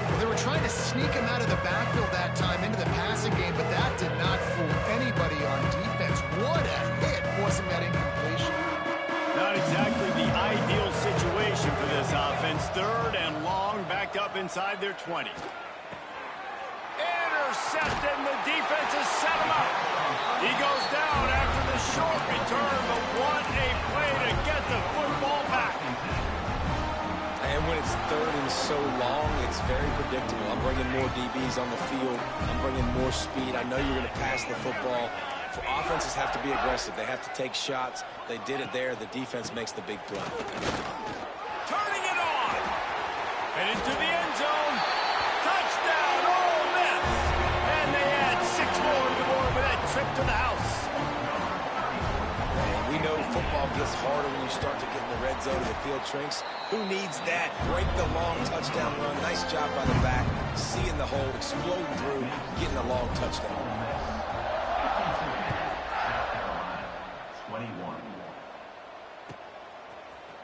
Well, they were trying to sneak him out of the backfield that time into the passing game, but that did not fool anybody on defense. What a hit, forcing that incompletion. Not exactly the ideal situation for this offense. Third and long, backed up inside their 20. Intercepted, and the defense has set him up. He goes down after the short return, but what a play to get the football back. And when it's third and so long, it's very predictable. I'm bringing more DBs on the field. I'm bringing more speed. I know you're going to pass the football. For offenses have to be aggressive. They have to take shots. They did it there. The defense makes the big play. Turning it on. And into the end zone. Touchdown, Ole Miss. And they add 6 more to the board with that trip to the house. And we know football gets harder when you start to get in the red zone and the field shrinks. Who needs that? Break the long touchdown run. Nice job by the back. Seeing the hole, exploding through, getting a long touchdown. 21.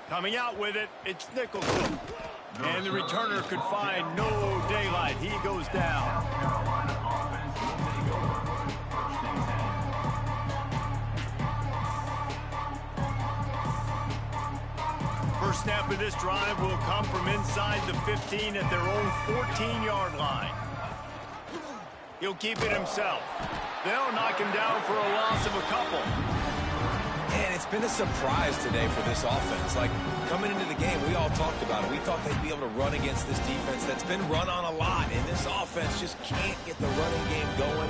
Coming out with it, it's Nicholson. And the returner could find no daylight. He goes down. First snap of this drive will come from inside the 15 at their own 14-yard line. He'll keep it himself. They'll knock him down for a loss of a couple. And it's been a surprise today for this offense. Like, coming into the game, we all talked about it. We thought they'd be able to run against this defense that's been run on a lot. And this offense just can't get the running game going.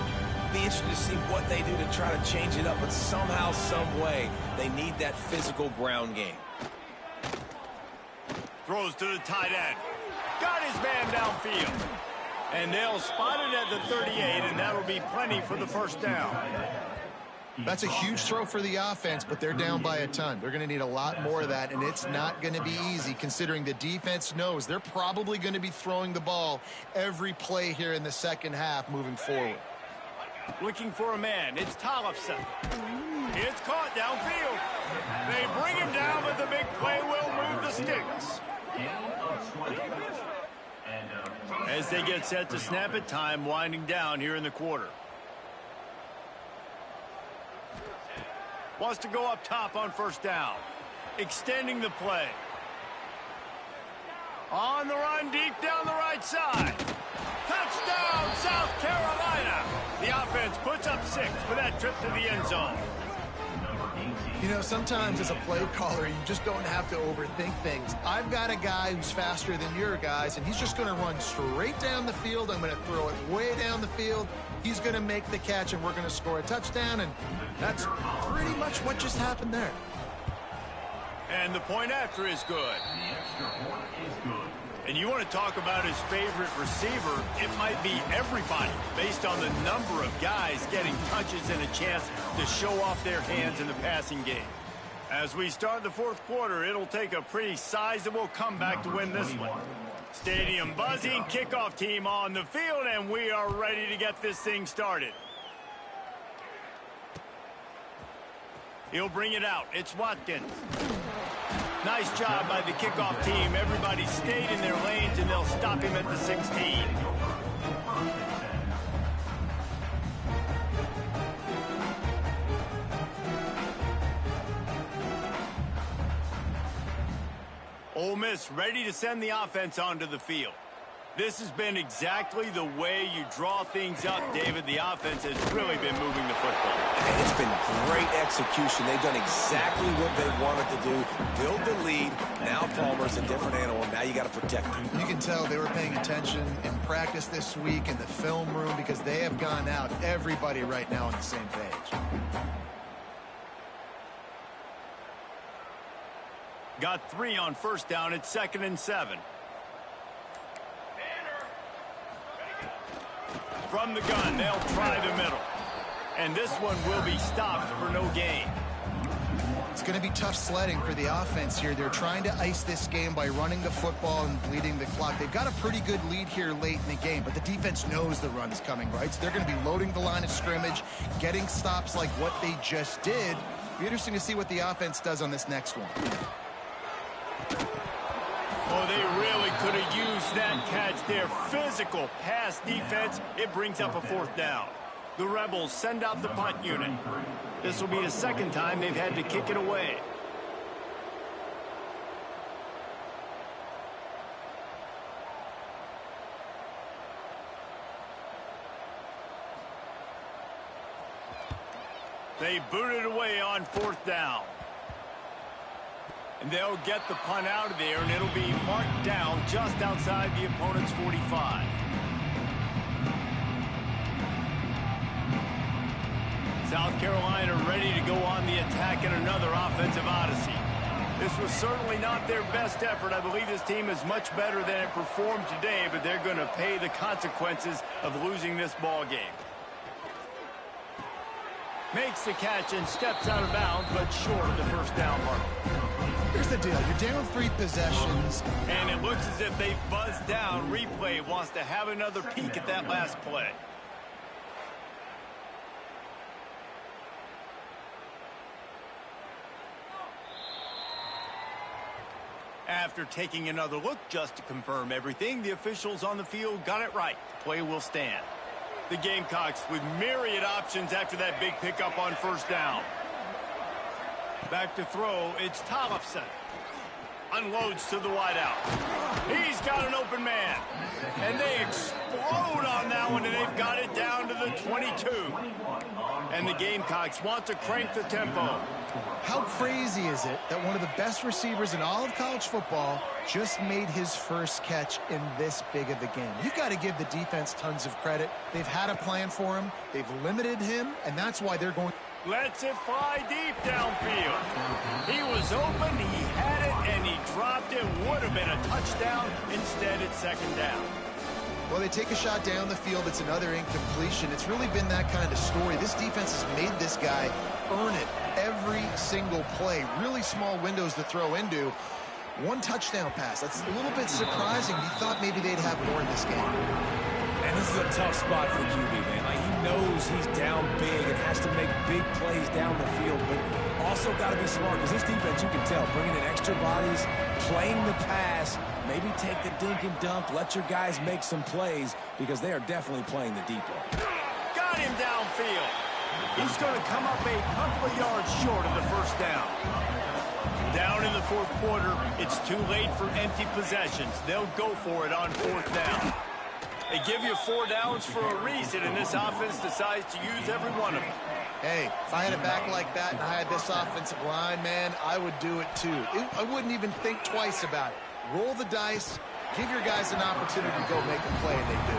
Be interested to see what they do to try to change it up. But somehow, some way, they need that physical ground game. Throws to the tight end. Got his man downfield. And they'll spot it at the 38, and that'll be plenty for the first down. That's a huge throw for the offense, but they're down by a ton. They're going to need a lot more of that, and it's not going to be easy considering the defense knows they're probably going to be throwing the ball every play here in the second half moving forward. Looking for a man. It's Tollefson. It's caught downfield. They bring him down, but the big play will move the sticks. As they get set to snap it, time winding down here in the quarter. Wants to go up top on first down. Extending the play. On the run, deep down the right side. Touchdown, South Carolina. The offense puts up 6 for that trip to the end zone. You know, sometimes as a play caller, you just don't have to overthink things. I've got a guy who's faster than your guys, and he's just going to run straight down the field. I'm going to throw it way down the field. He's going to make the catch, and we're going to score a touchdown, and that's pretty much what just happened there. And the point after is good. The extra point is good. And you want to talk about his favorite receiver, it might be everybody, based on the number of guys getting touches and a chance to show off their hands in the passing game. As we start the fourth quarter, it'll take a pretty sizable comeback to win this one. Stadium buzzing, kickoff team on the field, and we are ready to get this thing started. He'll bring it out. It's Watkins. Nice job by the kickoff team. Everybody stayed in their lanes, and they'll stop him at the 16. Ole Miss ready to send the offense onto the field. This has been exactly the way you draw things up, David. The offense has really been moving the football. And it's been great execution. They've done exactly what they wanted to do. Build the lead. Now Palmer's a different animal. Now you got to protect him. You can tell they were paying attention in practice this week in the film room because they have gone out, everybody right now on the same page. Got 3 on first down. It's 2nd and 7. From the gun, they'll try the middle. And this one will be stopped for no gain. It's going to be tough sledding for the offense here. They're trying to ice this game by running the football and bleeding the clock. They've got a pretty good lead here late in the game, but the defense knows the run is coming, right? So they're going to be loading the line of scrimmage, getting stops like what they just did. It'll be interesting to see what the offense does on this next one. Oh, they really could have used that catch there. Physical pass defense. It brings up a 4th down. The Rebels send out the punt unit. This will be the second time they've had to kick it away. They boot it away on 4th down. And they'll get the punt out of there, and it'll be marked down just outside the opponent's 45. South Carolina ready to go on the attack in another offensive odyssey. This was certainly not their best effort. I believe this team is much better than it performed today, but they're going to pay the consequences of losing this ball game. Makes the catch and steps out of bounds, but short of the 1st down mark. Here's the deal. You're down 3 possessions. And it looks as if they've buzzed down. Replay wants to have another peek at that last play. After taking another look just to confirm everything, the officials on the field got it right. The play will stand. The Gamecocks with myriad options after that big pickup on 1st down. Back to throw, it's Tollefson. Unloads to the wideout. He's got an open man. And they explode on that one, and they've got it down to the 22. And the Gamecocks want to crank the tempo. How crazy is it that one of the best receivers in all of college football just made his first catch in this big of a game? You've got to give the defense tons of credit. They've had a plan for him. They've limited him, and that's why they're going. Lets it fly deep downfield. He was open, he had it, and he dropped it. Would have been a touchdown. Instead, it's 2nd down. Well, they take a shot down the field. It's another incompletion. It's really been that kind of story. This defense has made this guy earn it every single play. Really small windows to throw into. 1 touchdown pass. That's a little bit surprising. You thought maybe they'd have more in this game. And this is a tough spot for the QB, man. Like, he knows he's down big and has to make big plays down the field, but also got to be smart because this defense, you can tell, bringing in extra bodies, playing the pass, maybe take the dink and dunk, let your guys make some plays because they are definitely playing the deep ball. Got him downfield. He's going to come up a couple of yards short of the 1st down. Down in the 4th quarter, it's too late for empty possessions. They'll go for it on 4th down. They give you 4 downs for a reason, and this offense decides to use every one of them. Hey, if I had it back like that and I had this offensive line, man, I would do it too. I wouldn't even think twice about it. Roll the dice, give your guys an opportunity to go make a play, and they do.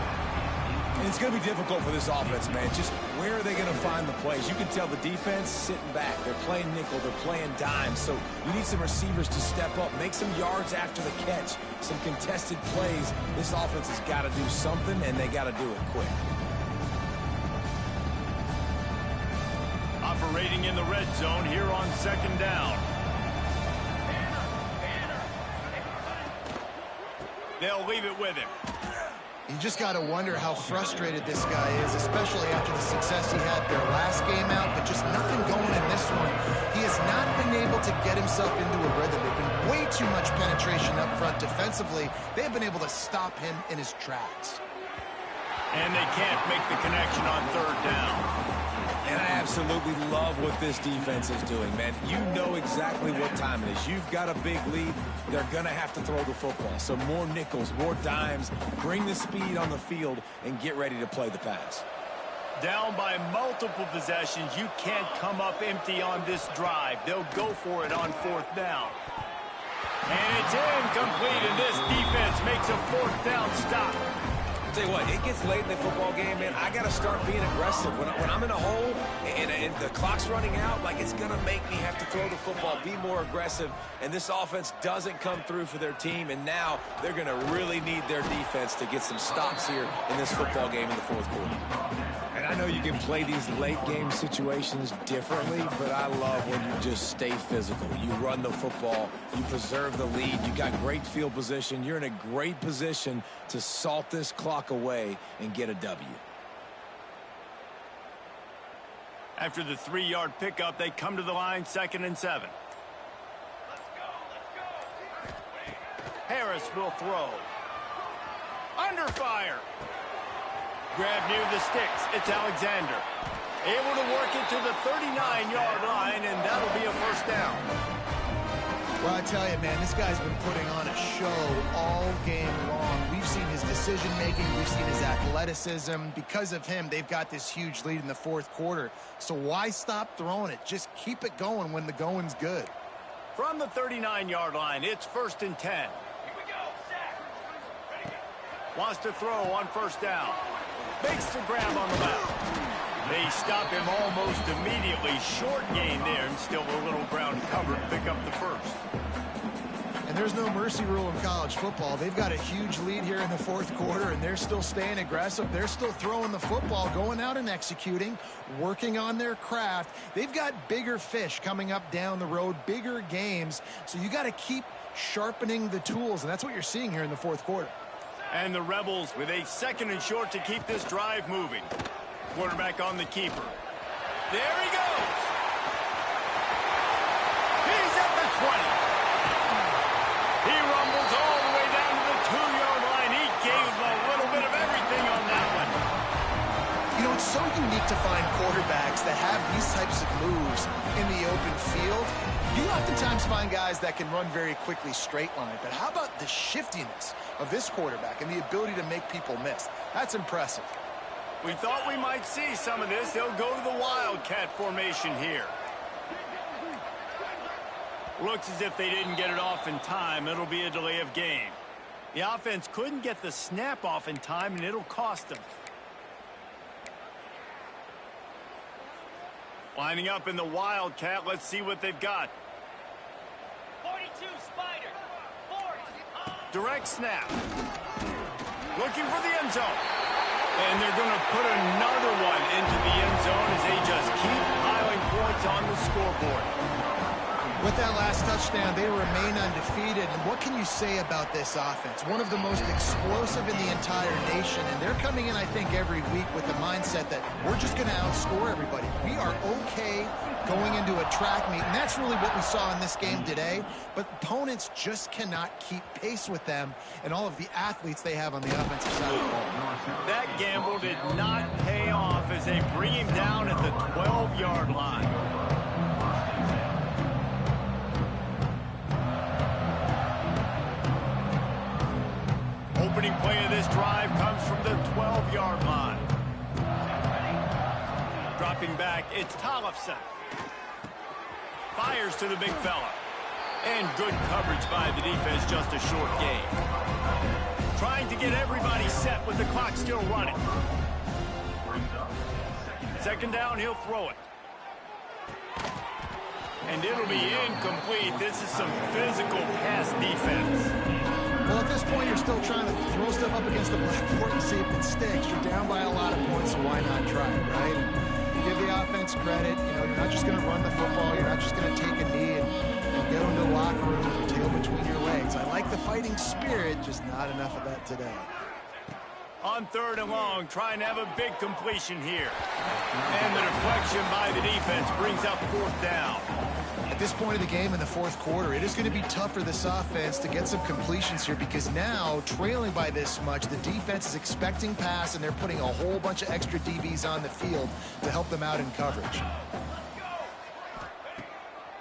And it's going to be difficult for this offense, man. Just where are they going to find the plays? You can tell the defense sitting back. They're playing nickel. They're playing dime. So you need some receivers to step up, make some yards after the catch, some contested plays. This offense has got to do something, and they got to do it quick. Operating in the red zone here on 2nd down. They'll leave it with him. You just got to wonder how frustrated this guy is, especially after the success he had their last game out, but just nothing going in this one. He has not been able to get himself into a rhythm. There's been way too much penetration up front defensively. They've been able to stop him in his tracks. And they can't make the connection on 3rd down. And I absolutely love what this defense is doing, man. You know exactly what time it is. You've got a big lead. They're going to have to throw the football. So more nickels, more dimes, bring the speed on the field, and get ready to play the pass. Down by multiple possessions, you can't come up empty on this drive. They'll go for it on 4th down. And it's incomplete, and this defense makes a 4th down stop. tell you what, it gets late in the football game, man. I got to start being aggressive. When I'm in a hole and the clock's running out, like, it's going to make me have to throw the football, be more aggressive. And this offense doesn't come through for their team, and now they're going to really need their defense to get some stops here in this football game in the fourth quarter. And I know you can play these late-game situations differently, but I love when you just stay physical. You run the football, you preserve the lead, you got great field position. You're in a great position to salt this clock away and get a W. After the 3-yard pickup, they come to the line, 2nd and 7. Harris will throw. Under fire. Grab near the sticks. It's Alexander. Able to work it to the 39-yard line, and that'll be a first down. Well, I tell you, man, this guy's been putting on a show all game long. We've seen his decision-making. We've seen his athleticism. Because of him, they've got this huge lead in the fourth quarter. So why stop throwing it? Just keep it going when the going's good. From the 39-yard line, it's 1st and 10. Wants to throw on first down. Makes the grab on the left. They stop him almost immediately. Short gain there, and still a little ground cover to pick up the first. And there's no mercy rule in college football. They've got a huge lead here in the fourth quarter, and they're still staying aggressive. They're still throwing the football, going out and executing, working on their craft. They've got bigger fish coming up down the road, bigger games. So you got to keep sharpening the tools, and that's what you're seeing here in the fourth quarter. And the Rebels with a 2nd and short to keep this drive moving. Quarterback on the keeper. There he goes. He's at the 20. He rumbles all the way down to the 2-yard line. He gave a little bit of everything on that one. You know, it's so unique to find quarterbacks that have these types of moves in the open field. You oftentimes find guys that can run very quickly straight line, but how about the shiftiness of this quarterback and the ability to make people miss? That's impressive. We thought we might see some of this. They'll go to the Wildcat formation here. Looks as if they didn't get it off in time. It'll be a delay of game. The offense couldn't get the snap off in time, and it'll cost them. Lining up in the Wildcat. Let's see what they've got. 42 Spider. 40. Direct snap. Looking for the end zone. And they're going to put another one into the end zone as they just keep piling points on the scoreboard. With that last touchdown, they remain undefeated. And what can you say about this offense? One of the most explosive in the entire nation. And they're coming in, I think, every week with the mindset that we're just going to outscore everybody. We are okay going into a track meet. And that's really what we saw in this game today. But opponents just cannot keep pace with them and all of the athletes they have on the offensive side of the ball. That gamble did not pay off as they bring him down at the 12-yard line. Opening play of this drive comes from the 12-yard line. Dropping back, it's Tollefson. Fires to the big fella. And good coverage by the defense, just a short gain. Trying to get everybody set with the clock still running. 2nd down, he'll throw it. And it'll be incomplete. This is some physical pass defense. Well, at this point, you're still trying to throw stuff up against the blackboard and see if it sticks. You're down by a lot of points, so why not try it, right? Give the offense credit. You know, you're not just going to run the football. You're not just going to take a knee and get into the locker room with your tail between your legs. I like the fighting spirit, just not enough of that today. On 3rd and long, trying to have a big completion here. And the deflection by the defense brings up 4th down. At this point of the game in the fourth quarter, it is going to be tough for this offense to get some completions here because now, trailing by this much, the defense is expecting pass, and they're putting a whole bunch of extra DBs on the field to help them out in coverage.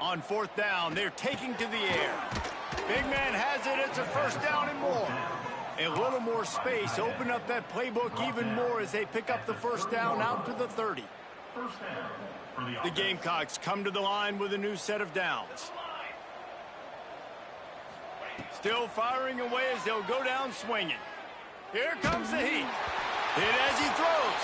On 4th down, they're taking to the air. Big man has it. It's a first down and more. A little more space. Open up that playbook even more as they pick up the first down out to the 30. The Gamecocks come to the line with a new set of downs. Still firing away as they'll go down swinging. Here comes the heat. Hit as he throws.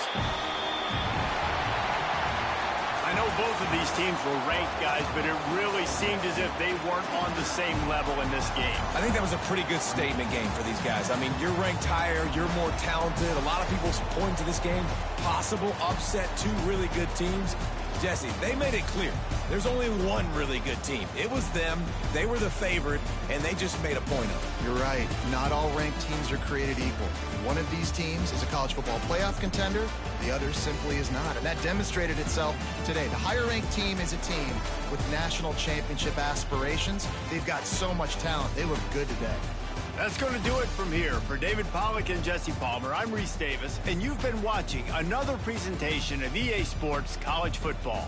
I know both of these teams were ranked, guys, but it really seemed as if they weren't on the same level in this game. I think that was a pretty good statement game for these guys. I mean, you're ranked higher, you're more talented. A lot of people point to this game, possible upset, two really good teams. Jesse, they made it clear. There's only one really good team. It was them. They were the favorite, and they just made a point of it. You're right. Not all ranked teams are created equal. One of these teams is a college football playoff contender. The other simply is not. And that demonstrated itself today. The higher-ranked team is a team with national championship aspirations. They've got so much talent. They look good today. That's going to do it from here. For David Pollack and Jesse Palmer, I'm Reese Davis, and you've been watching another presentation of EA Sports College Football.